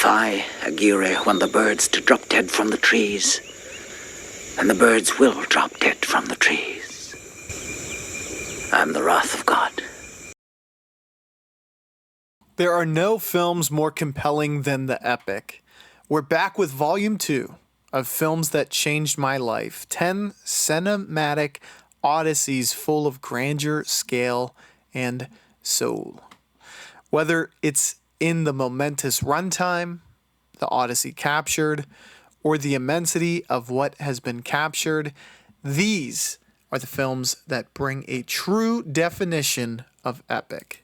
defy Aguirre when the birds to drop dead from the trees. And the birds will drop dead from the trees. I'm the wrath of God. There are no films more compelling than the epic. We're back with Volume 2 of films that changed my life. 10 cinematic odysseys full of grandeur, scale, and soul. Whether it's in the momentous runtime, the Odyssey captured, or the immensity of what has been captured, these are the films that bring a true definition of epic.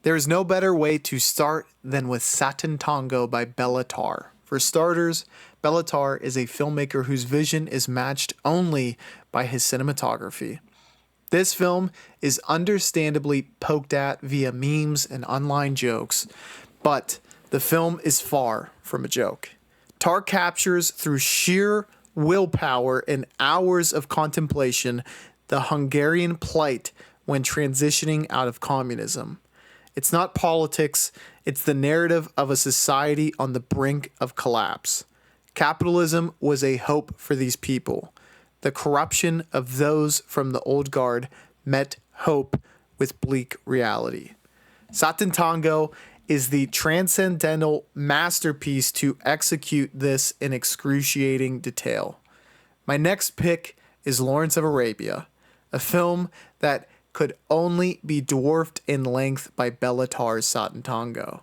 There is no better way to start than with Satantango by Béla Tarr. For starters, Béla Tarr is a filmmaker whose vision is matched only by his cinematography. This film is understandably poked at via memes and online jokes, but the film is far from a joke. Tarr captures through sheer willpower and hours of contemplation the Hungarian plight when transitioning out of communism. It's not politics, it's the narrative of a society on the brink of collapse. Capitalism was a hope for these people. The corruption of those from the old guard met hope with bleak reality. Satantango is the transcendental masterpiece to execute this in excruciating detail. My next pick is Lawrence of Arabia, a film that could only be dwarfed in length by Béla Tarr's Satantango.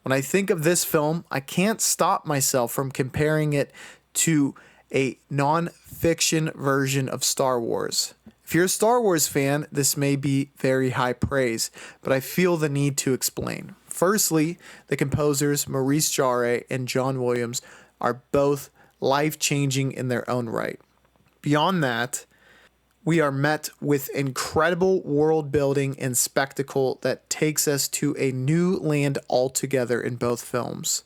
When I think of this film, I can't stop myself from comparing it to a non-fiction version of Star Wars. If you're a Star Wars fan, this may be very high praise, but I feel the need to explain. Firstly, the composers Maurice Jarre and John Williams are both life-changing in their own right. Beyond that, we are met with incredible world building and spectacle that takes us to a new land altogether in both films.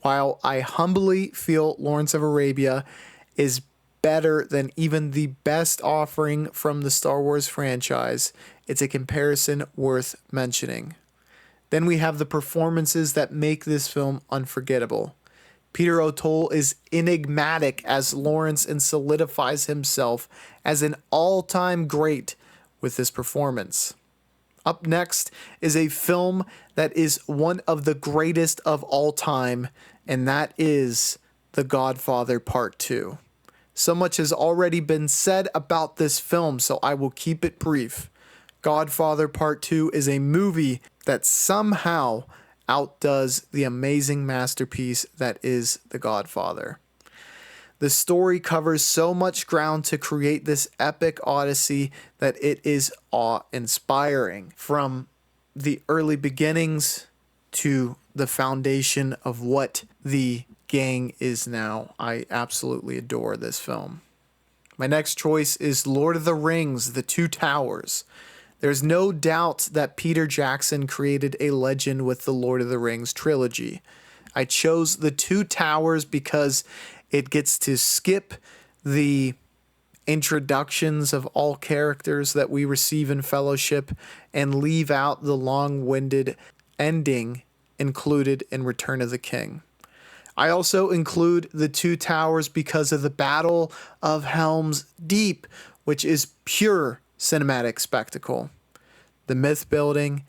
While I humbly feel Lawrence of Arabia is better than even the best offering from the Star Wars franchise, it's a comparison worth mentioning. Then we have the performances that make this film unforgettable. Peter O'Toole is enigmatic as Lawrence and solidifies himself as an all-time great with this performance. Up next is a film that is one of the greatest of all time, and that is The Godfather Part II. So much has already been said about this film, so I will keep it brief. Godfather Part II is a movie that somehow outdoes the amazing masterpiece that is The Godfather. The story covers so much ground to create this epic odyssey that it is awe-inspiring. From the early beginnings to the foundation of what the gang is now, I absolutely adore this film. My next choice is Lord of the Rings, The Two Towers. There's no doubt that Peter Jackson created a legend with the Lord of the Rings trilogy. I chose The Two Towers because it gets to skip the introductions of all characters that we receive in Fellowship and leave out the long-winded ending included in Return of the King. I also include The Two Towers because of the Battle of Helm's Deep, which is pure cinematic spectacle. The myth building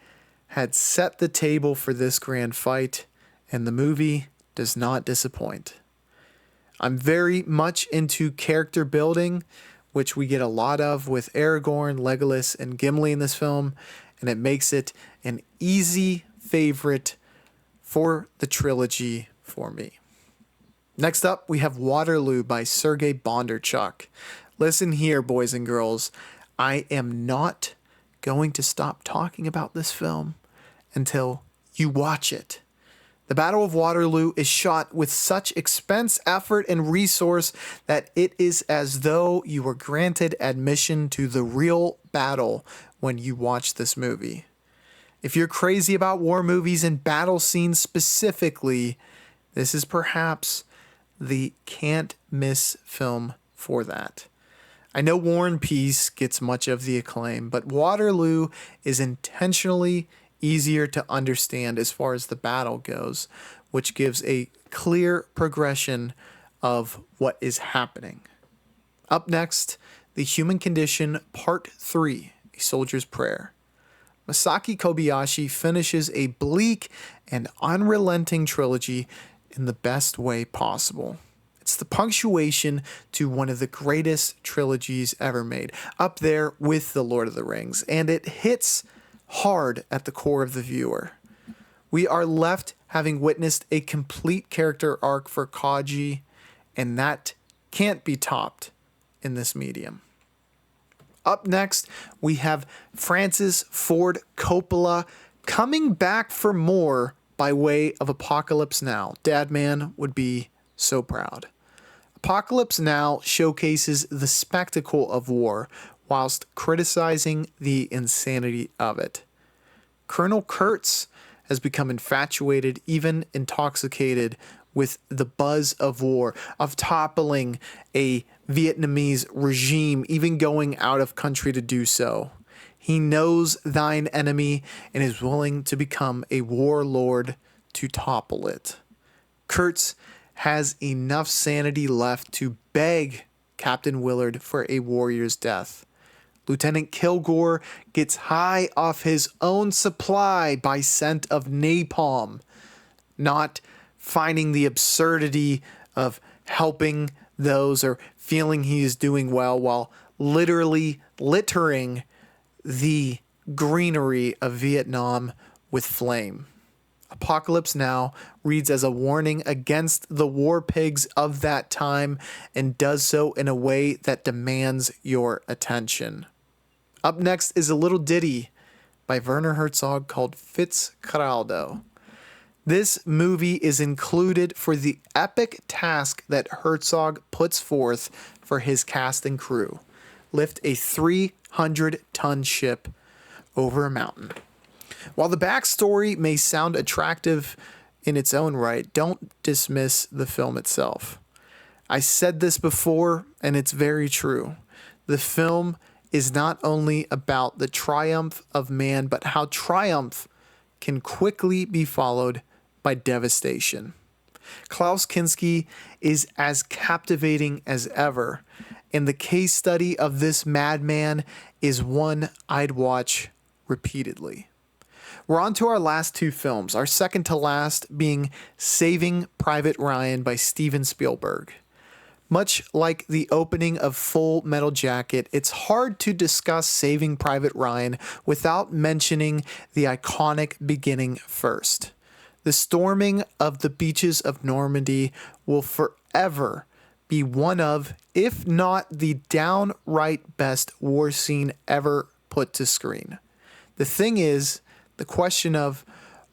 had set the table for this grand fight, and the movie does not disappoint. I'm very much into character building, which we get a lot of with Aragorn, Legolas, and Gimli in this film, and it makes it an easy favorite for the trilogy for me. Next up, we have Waterloo by Sergei Bondarchuk. Listen here, boys and girls. I am not going to stop talking about this film until you watch it. The Battle of Waterloo is shot with such expense, effort, and resource that it is as though you were granted admission to the real battle when you watch this movie. If you're crazy about war movies and battle scenes specifically, this is perhaps the can't miss film for that. I know War and Peace gets much of the acclaim, but Waterloo is intentionally easier to understand as far as the battle goes, which gives a clear progression of what is happening. Up next, The Human Condition Part 3, A Soldier's Prayer. Masaki Kobayashi finishes a bleak and unrelenting trilogy in the best way possible. It's the punctuation to one of the greatest trilogies ever made, up there with The Lord of the Rings, and it hits hard at the core of the viewer. We are left having witnessed a complete character arc for Kaji, and that can't be topped in this medium. Up next, we have Francis Ford Coppola coming back for more by way of Apocalypse Now. Dadman would be so proud. Apocalypse Now showcases the spectacle of war whilst criticizing the insanity of it. Colonel Kurtz has become infatuated, even intoxicated, with the buzz of war, of toppling a Vietnamese regime, even going out of country to do so. He knows thine enemy and is willing to become a warlord to topple it. Kurtz has enough sanity left to beg Captain Willard for a warrior's death. Lieutenant Kilgore gets high off his own supply by scent of napalm, not finding the absurdity of helping those or feeling he is doing well while literally littering the greenery of Vietnam with flame. Apocalypse Now reads as a warning against the war pigs of that time and does so in a way that demands your attention. Up next is a little ditty by Werner Herzog called Fitzcarraldo. This movie is included for the epic task that Herzog puts forth for his cast and crew: lift a 300-ton ship over a mountain. While the backstory may sound attractive in its own right, don't dismiss the film itself. I said this before, and it's very true. The film is not only about the triumph of man, but how triumph can quickly be followed by devastation. Klaus Kinski is as captivating as ever, and the case study of this madman is one I'd watch repeatedly. We're on to our last two films, our second to last being Saving Private Ryan by Steven Spielberg. Much like the opening of Full Metal Jacket, it's hard to discuss Saving Private Ryan without mentioning the iconic beginning first. The storming of the beaches of Normandy will forever be one of, if not the downright best war scene ever put to screen. The thing is, the question of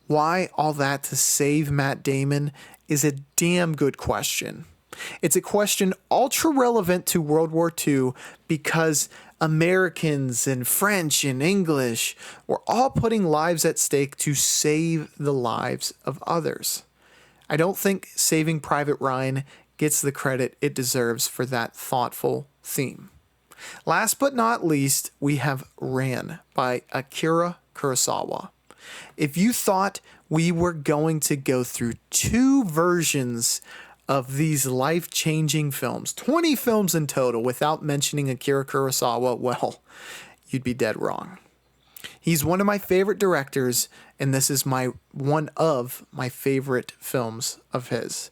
why all that to save Matt Damon is a damn good question. It's a question ultra relevant to World War II because Americans and French and English were all putting lives at stake to save the lives of others. I don't think Saving Private Ryan gets the credit it deserves for that thoughtful theme. Last but not least, we have Ran by Akira Kurosawa. If you thought we were going to go through two versions of these life-changing films, 20 films in total, without mentioning Akira Kurosawa, well, you'd be dead wrong. He's one of my favorite directors, and this is one of my favorite films of his.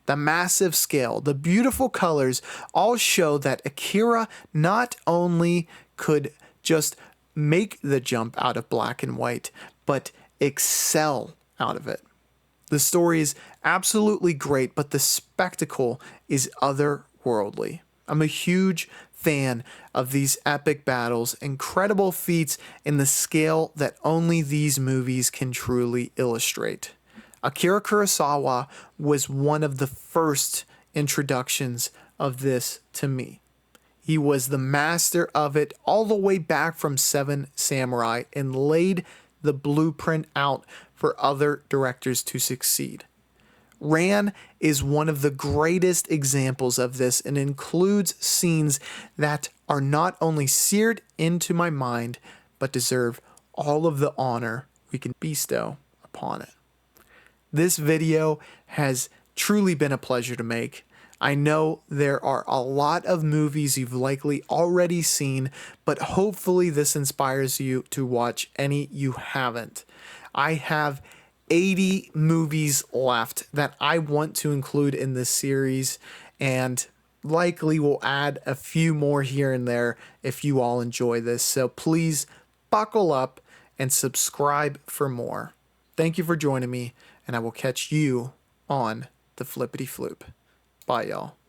The massive scale, the beautiful colors all show that Akira not only could just make the jump out of black and white, but excel out of it. The story is absolutely great, but the spectacle is otherworldly. I'm a huge fan of these epic battles, incredible feats in the scale that only these movies can truly illustrate. Akira Kurosawa was one of the first introductions of this to me. He was the master of it all the way back from Seven Samurai and laid the blueprint out for other directors to succeed. Ran is one of the greatest examples of this and includes scenes that are not only seared into my mind, but deserve all of the honor we can bestow upon it. This video has truly been a pleasure to make. I know there are a lot of movies you've likely already seen, but hopefully this inspires you to watch any you haven't. I have 80 movies left that I want to include in this series, and likely will add a few more here and there if you all enjoy this. So please buckle up and subscribe for more. Thank you for joining me, and I will catch you on the Flippity Floop. Bye, y'all.